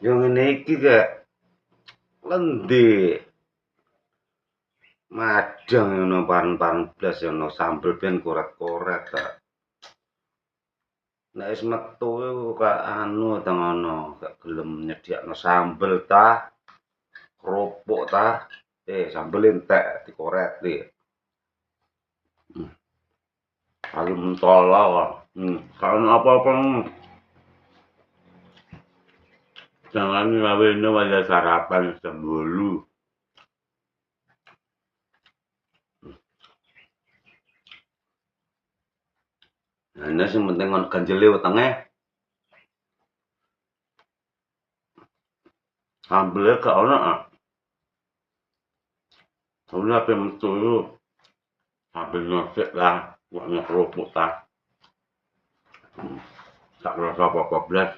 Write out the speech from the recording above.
Yo ngene iki kek lendhe madang ngono panen-panen blas ono sambel ben koret-koret ta. Nek wis metu kok anu ta ngono, gak gelem nyediakno sambel ta, kerupuk ta. Sambel entek dikoreti. Kalau mentolo kok. Kalau apa-apa jangan ngawin wajah sarapan sembulu. Nah, sing penting ono ganjele wetenge. Sambelnya gak ono ah. Soalnya apa metu itu sambil nyosek lah, buat kerupuk ta. Tak rasa apa-apa blas.